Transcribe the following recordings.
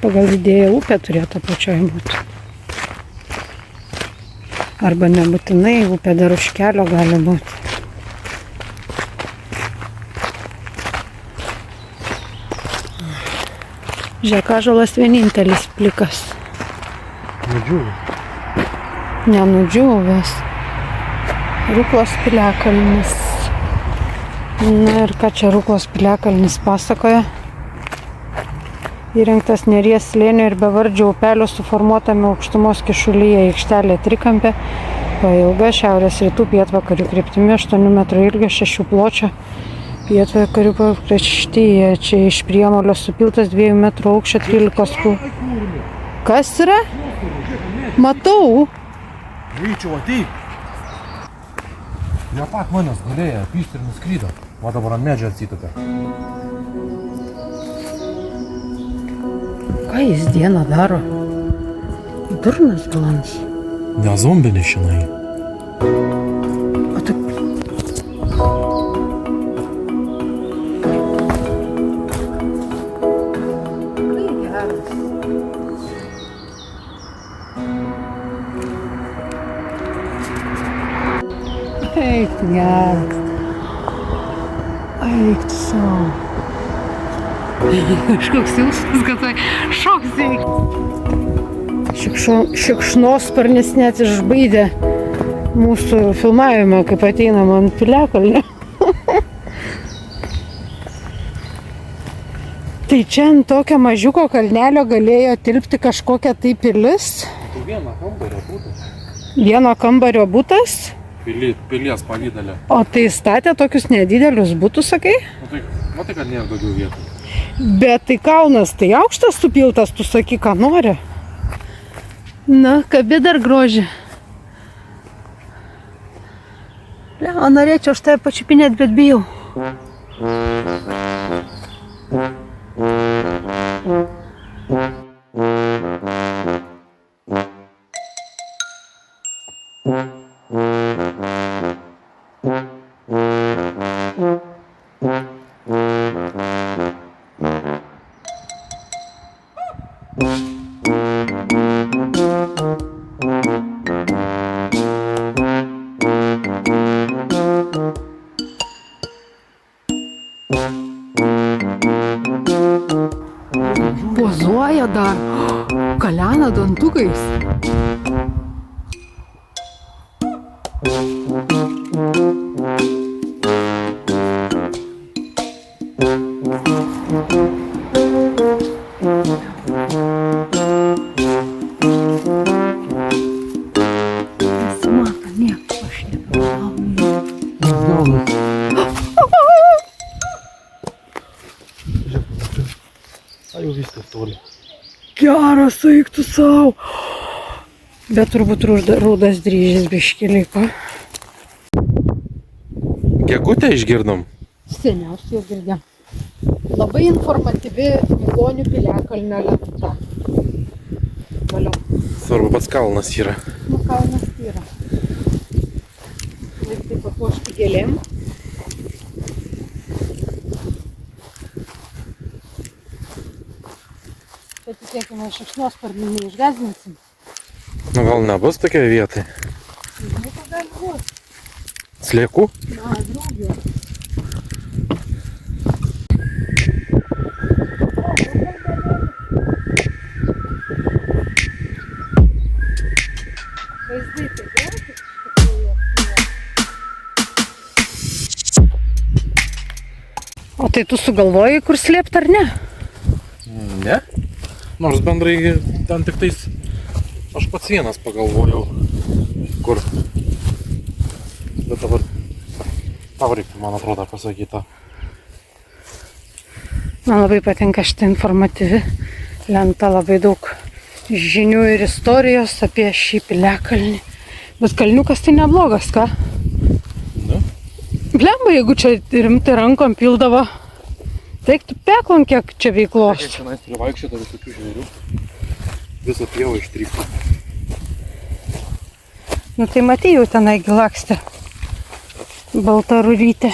pagal idėją upė turėtų apačioje būti. Arba nebūtinai upė dar už kelio gali būti. Žiūrėk, ąžuolas vienintelis plikas. Nudžiūvęs. Nenudžiūvęs. Ruklos piliakalnis. Na ir ką čia Ruklos piliakalnis pasakoja? Įrengtas Neries slėnio ir bevardžio upelio suformuotame aukštumos kyšulyje aikštelė trikampė, pailga šiaurės rytų pietvakarių kryptimi 8 metrų ilgio 6 pločio pietvakarių pakraštyje. Čia iš priemolio supiltas 2 metrų aukščio 13 pločio. Kas yra? Matau. Vyčiau, ateik. Ne pat manęs gulėjo, pyšt ir nuskrydo. O dabar ant medžio atsitupė. Ką jis dieną daro? Durnas glans. Ne zombė nešinai. O tu... Kai geras. Eik, geras. Eik tu savo. Kažkoks jausmas, kad tai šoksiai. Šikšnosparnis net išbaidė mūsų filmavimą, kaip ateinam ant piliakalnio. Tai čia ant tokio mažiuko kalnelio galėjo tilpti kažkokia tai pilis. Tai vieno kambario būtas. Vieno kambario butas. Pilies pavydalė. O tai statė tokius nedidelius butus, sakai? Matai, kad nėra daugiau vietų. Bet tai kalnas, tai aukštas supiltas, tu saky, ką nori. Na, kabi dar grožį. O norėčiau aš tave pačiupinėti, bet bijau. Pozuoja dar, kalena dantukais. Nesimato nieko, aš nepažinau. A jau viskas toli. Geras, eik tu savo. Bet turbūt rūdas dryžis biškį liko. Gegutę išgirdom? Seniausiai jau girdėjom. Labai informatyvi Migonių piliakalnio lenta. Valiau. Svarbu, pats kalnas yra. Nu, kalnas yra. Laiptai papuošti gėlėm. Bet tikėkime, šikšnosparnių neišgąsdinsim. Nu gal nebus tokia vietai? Nu, ką gali būti? Sliekų? Na, draugių. Vaizdai tai gerai, kaip iš tikrųjų. O tai tu sugalvojai, kur slėpt ar ne? Ne. Nors bendrai ten tik tais aš pats vienas pagalvojau, kur. Bet dabar tau reiktų, man atrodo, pasakyti. Man labai patinka šitą informatyvi lenta, labai daug žinių ir istorijos apie šį piliakalnį. Bet kalniukas tai neblogas, ką? Ne? Blemba, jeigu čia rimtai rankom pildavo, teiktų peklon, kiek čia veiklos. Kiek čia privaikščiota visokių žvėrių. Visą pievą ištrypta. Nu tai matei, jau tenai gilakstė balta rurytė.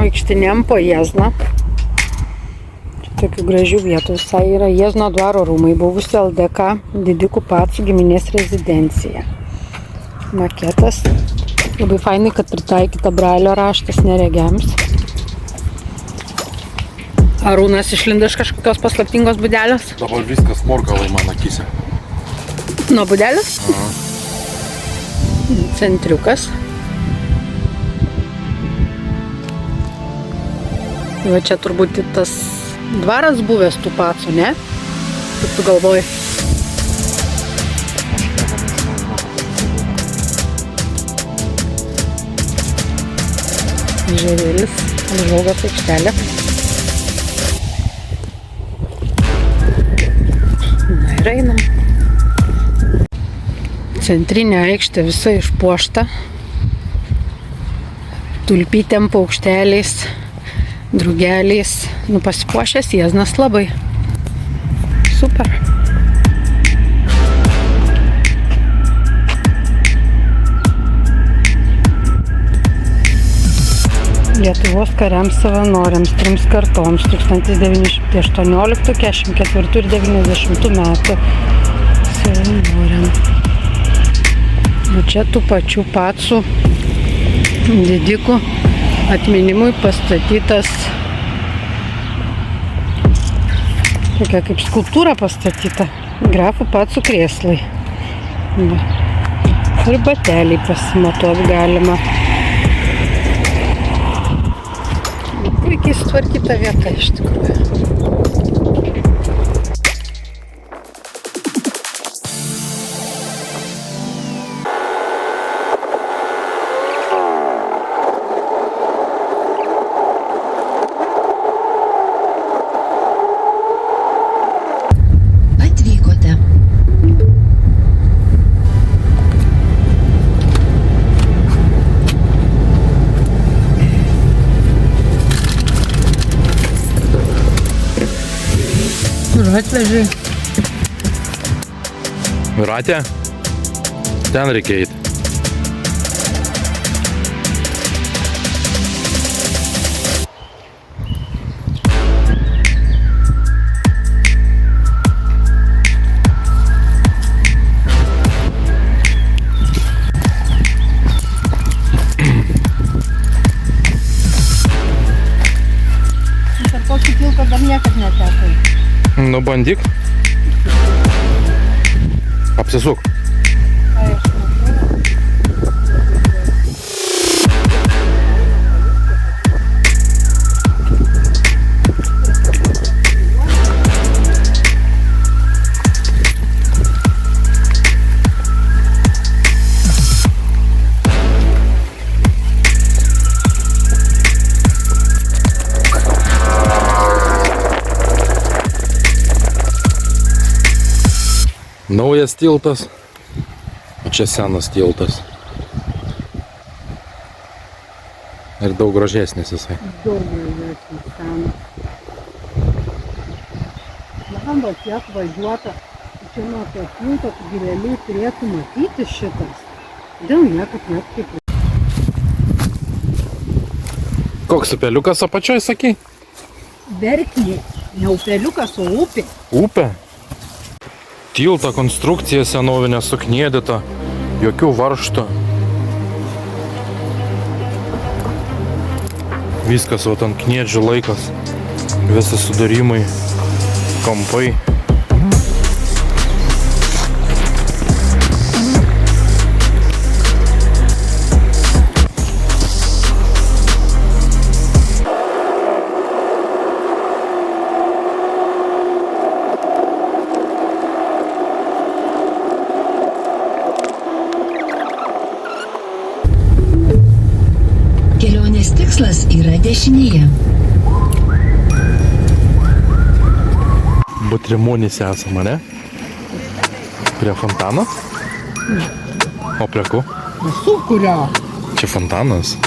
vaikštinėm po Jiezną. Čia tokių gražių vietų visai yra. Jiezno dvaro rūmai, buvusi LDK didikų Pacų giminės rezidencija. Maketas. Labai fainai, kad pritaikyta brailio raštas neregiams. Arūnas išlindo iš kažkokios paslaptingos būdelės. Dabar viskas morgalai man akise. Nuo būdelės? Centriukas. Va čia turbūt tas dvaras buvęs tų Pacų, ne? Kaip tu galvoji? Žvėrėlis, apžvalgos aikštelė. Na ir einam. Centrinė aikštė visa išpuošta. Tulpytėm, paukšteliais, drugeliais. Nu, pasipuošęs Jieznas labai. Super. Lietuvos kariams savanoriams 3 kartoms 1918, 44 ir 90 metų savanoriam. O čia tų pačių Pacų didikų atminimui pastatytas, tokia kaip skulptūra pastatyta, grafų Pacų krėslai. Ir bateliai pasimatuot galima. Puikiai sutvarkyta vieta iš tikrųjų. Atvykote. Kur atvežiai? Ratė? Ten reikia eiti. Per kokį tiltą dar niekad netekai. Nu, bandyk. Apsisuk. Naujas tiltas, o čia senas tiltas. Ir daug gražesnis jisai. Daug gražesnis senas. Lamba tiek važiuota. Čia nuo to tilto, tu realiai turėtų matyti šitas. Dėl niekad kaip. Koks upeliukas apačioj, sakai? Verknė. Ne upeliukas, o upė. Upė. Tilto konstrukcija senovinė suknėdyta, jokių varžtų. Viskas vat ant kniedžių laikas, visi sudarimai, kampai. Kelionės tikslas yra dešinėje. Butrimonėse esame, ne? Prie fontano? O prie ko? Su kurio? Čia fontanas.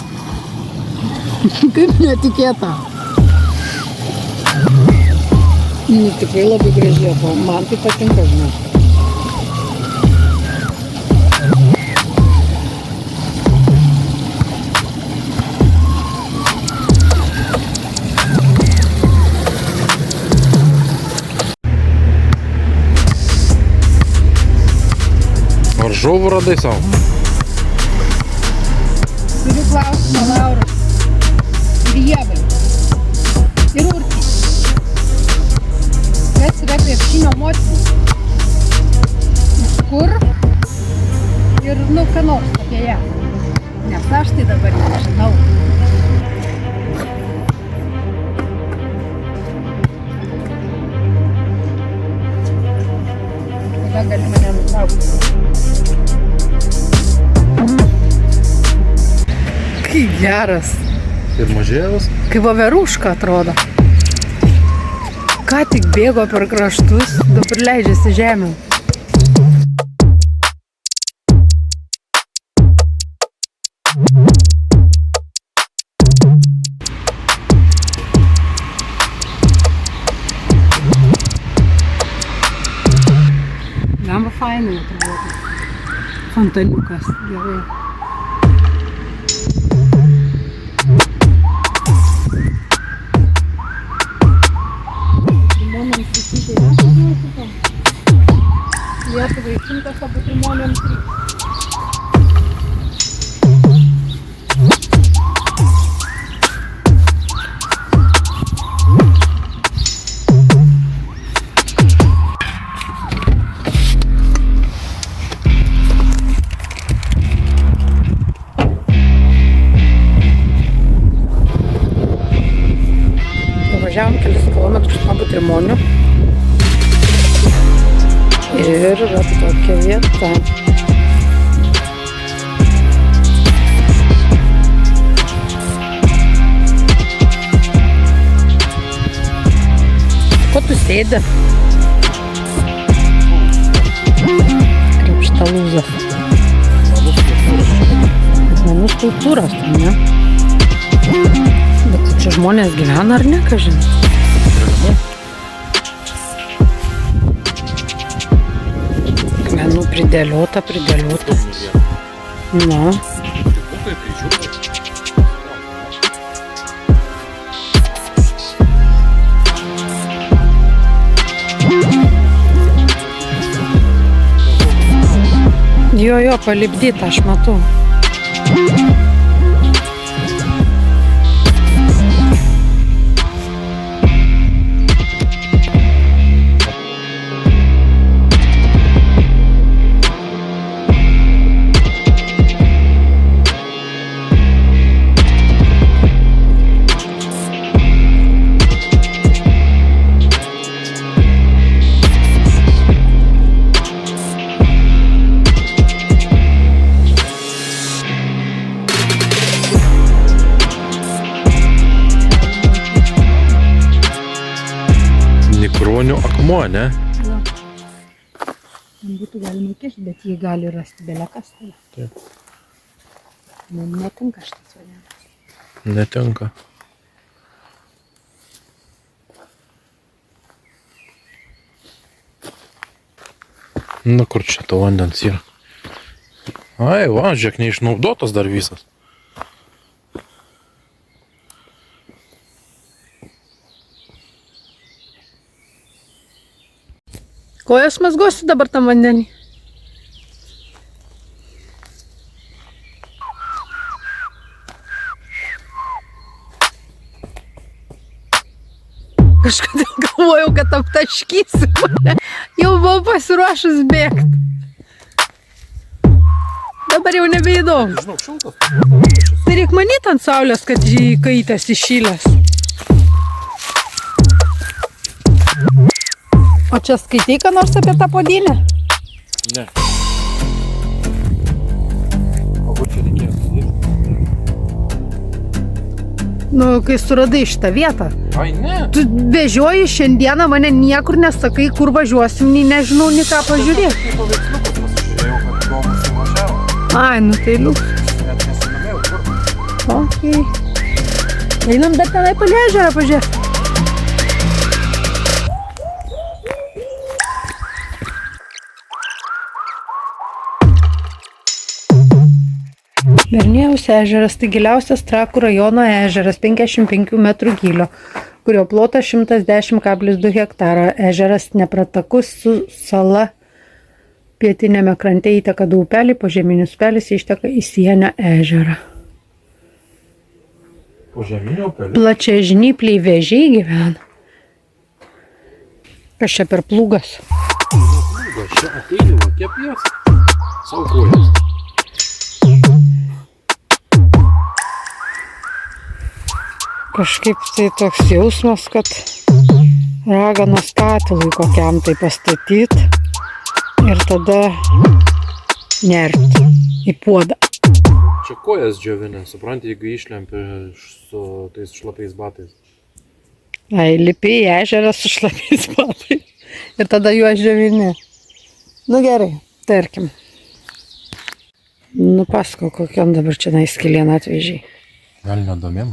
Kaip netikėta. Tikrai labai gražiai, man tai patinka, žinai. Varžovų radai savo? Turiu klausimą, Laura. Ir Ievai. Ir Urtį. Kas yra krepšinio motina? Iš kur? Ir, ką nors apie ją. Nes aš tai dabar nežinau. Kada gali mane nutraukti? Kai geras. Ir mažėjas? Kaip voveruška atrodo. Ką tik bėgo per kraštus, dabar leidžiasi žemė. Gamba fainai atrodo. Fontaniukas, gerai. Limonams visi tai nepažiūrėsite. Lietuvai 100, abu limonams 3. Važiavom kelis kilometrus nuo Butrimonių ir yra tokia vieta. Ko tu sėdi? Krepštalūzas. Akmenų skulptūros, ne? Bet čia žmonės gyvena ar ne, kažin? Akmenų pridėliota. Na. Jo, palipdyta, aš matau. Nikronių akmuo, ne? Jo. Man būtų galima kišti, bet jį gali rasti belekas. Taip. Man netinka šitas variantas. Netinka. Nu, kur čia to vandens yra? Ai, va, žiūrėk, neišnaudotas dar visas. Kojas mazgosi dabar tam vandenį? Kažkodėl galvojau, kad aptaškysi mane. Jau buvau pasiruošus bėgti. Dabar jau nebeįdomu. Žinau, šiltas. Tai reik manyti ant saulės, kad jį kaitęs įšilęs. O čia skaitai, ką nors apie tą puodynę? Ne. O kur čia reikėjo sudėti? Nu, kai suradai šitą vietą. Ai, ne. Tu vežioji šiandieną mane niekur nesakai, kur važiuosim, nei nežinau, nei ką pažiūrėti. Aš paveiksliukus pasižiūrėjau, kad įdomus įvažiavo. Ai, nu tai liuks. Net nesidomėjau, kur. Okei. Einam dar tenai palei ežerą pažiūrėti. Verniejaus ežeras tai giliausias Trakų rajono ežeras 55 metrų gylio, kurio plotas 110,2 hektaro. Ežeras nepratakus su sala Pietinėme krante įteka du upeliai, požeminis upelis išteka į Sienio ežerą. Požeminio upelio. Plačiai žnypliai vėžiai gyvena. Kas čia per plūgas? Plūgas, čia ateini, va, kepės. Saukojas. Kažkaip tai toks jausmas, kad raganos katilui kokiam tai pastatyt ir tada nert į puodą. Čia kojas džiovinė, supranti, jeigu išlempi su tais šlapiais batais. Ai, lipi į ežerą su šlapiais batais ir tada juos džiovini. Nu gerai, tarkim. Nupasakau, kokiam dabar čia naiskilien atvežiai. Gal nedomėm?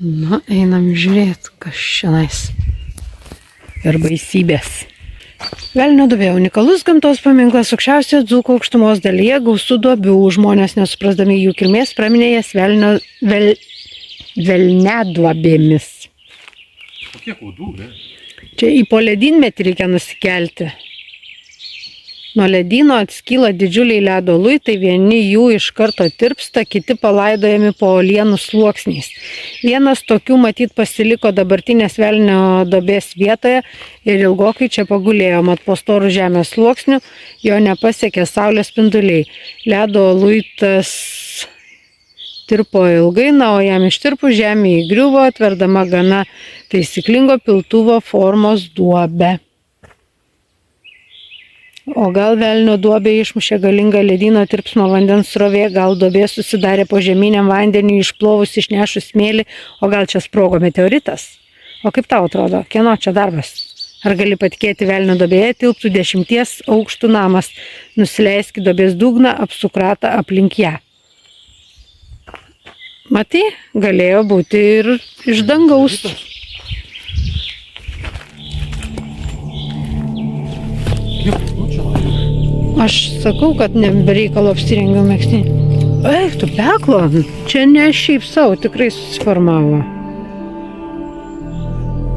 Na, einam žiūrėti, kas šiandien. Ir baisybės. Velnio duobė – unikalus gamtos paminklas aukščiausioje Dzūkų aukštumos dalyje, gausu duobių. Žmonės, nesuprasdami jų kilmės, praminė jas velneduobėmis. O kiek udų, ne? Čia į poledynmetį reikia nusikelti. Nuo ledyno atskyla didžiuliai ledo luitai, vieni jų iš karto tirpsta, kiti palaidojami po uolienų sluoksniais. Vienas tokių matyt pasiliko dabartinės Velnio duobės vietoje ir ilgokai čia pagulėjo, mat po storų žemės sluoksnių jo nepasiekė saulės spinduliai. Ledo luitas tirpo ilgai, na, o jam ištirpus žemė įgriuvo, atverdama gana taisyklingo piltuvo formos duobę. O gal Velnio duobė išmušė galingą ledyno tirpsmo vandens srovė, gal duobė susidarė po žeminiam vandeniu išplovus išnešus smėlį, o gal čia sprogo meteoritas? O kaip tau atrodo, kieno čia darbas? Ar gali patikėti Velnio duobėje tilptų 10 aukštų namas, nusileisk į duobės dugną, apsuk ratą aplink ją? Matai, galėjo būti ir iš dangaus. Aš sakau, kad nebereikalo apsirengiau megztinį. Eik, tu peklo, čia ne šiaip savo, tikrai susiformavo.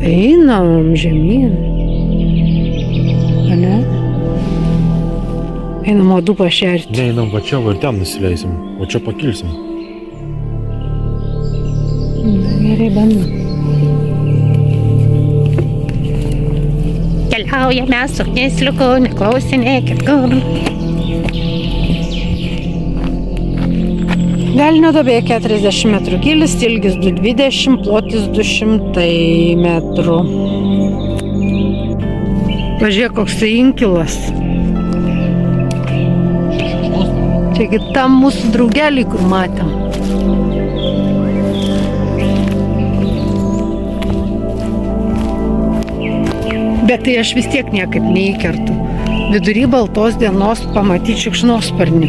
Einam žemyn. A ne? Einam uodų pašerti. Ne, einam va čia, va ir ten nusileisim, o čia pakilsim. Na, gerai, bandom. Keliaujame su knisliuku, neklausinėkit kur. Velnio duobė 40 metrų gylis, ilgis 220, plotis 200 metrų. Pažiūrėk, koks tai inkilas. Čiagi tam mūsų draugelį, kur matėm. Bet tai aš vis tiek niekaip neįkertu. Vidury baltos dienos pamatyti šikšnosparnį.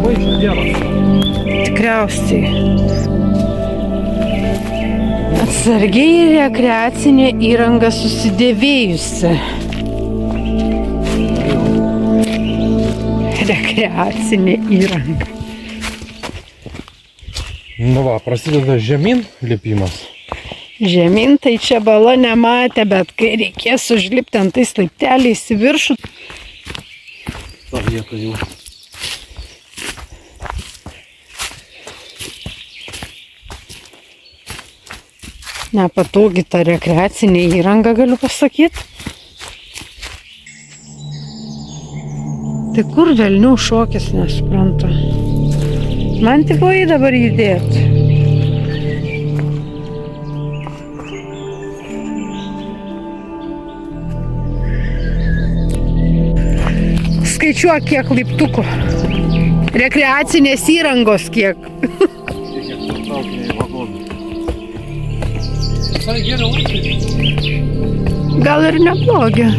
Baigsiu dieną. Tikriausiai. Atsargiai rekreacinė įranga susidėvėjusi. Rekreacinė įranga. Nu va, prasideda žemyn lipimas. Žemyn tai čia bala nematė, bet kai reikės užlipti ant tais laipteliais į viršų. Ta vieta jau. Nepatogi ta rekreacinė įranga, galiu pasakyti. Tai kur velnių šokis, nesuprantu. Man tik vai dabar judėti. Skaičiuok, kiek laiptukų. Rekreacinės įrangos kiek. Gal ir neblogi.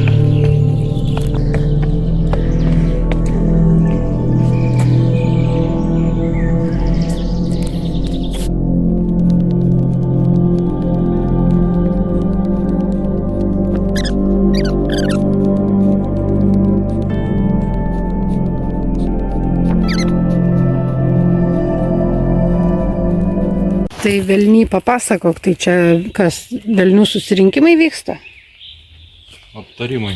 Tai velniai papasakok, tai čia kas, velnių susirinkimai vyksta? Aptarimai.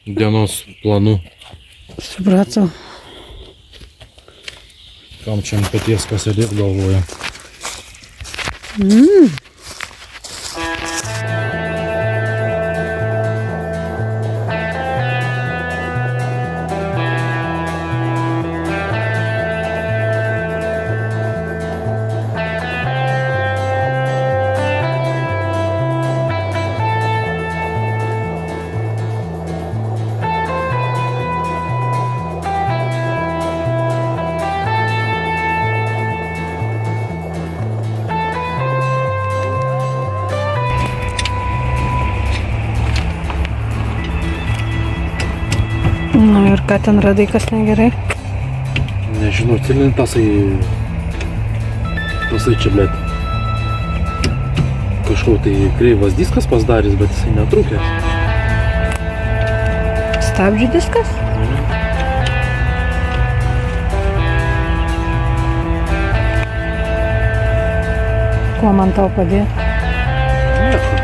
Dienos planų. Supratau. Kam čia ant peties pasėdėt galvoja. Nu ir ką ten radai, kas negerai? Nežinau, cilin tasai čia, blėt. Kažkau tai kreivas diskas pasidarys, bet jisai netrūkė. Stabdžių diskas? Kuo man tau padėti? Nieko.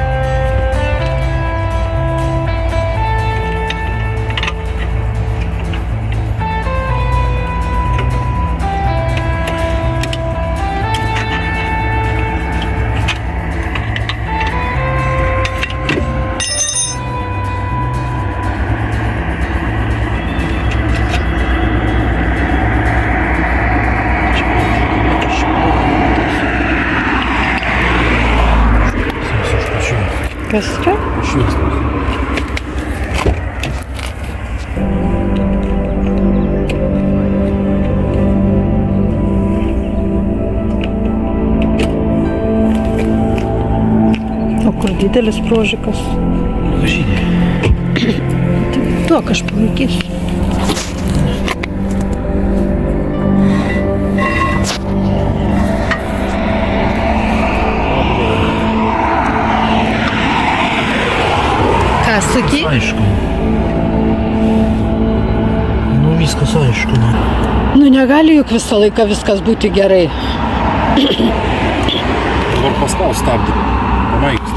Kas čia? Šviekslas. O kur didelis prožikas? Važinė. Duok, aš palaikysiu. Ką sakai? Aišku. Nu viskas aišku, na. Nu negali juk visą laiką viskas būti gerai. Dabar paspaus stabdį. Pamaiks.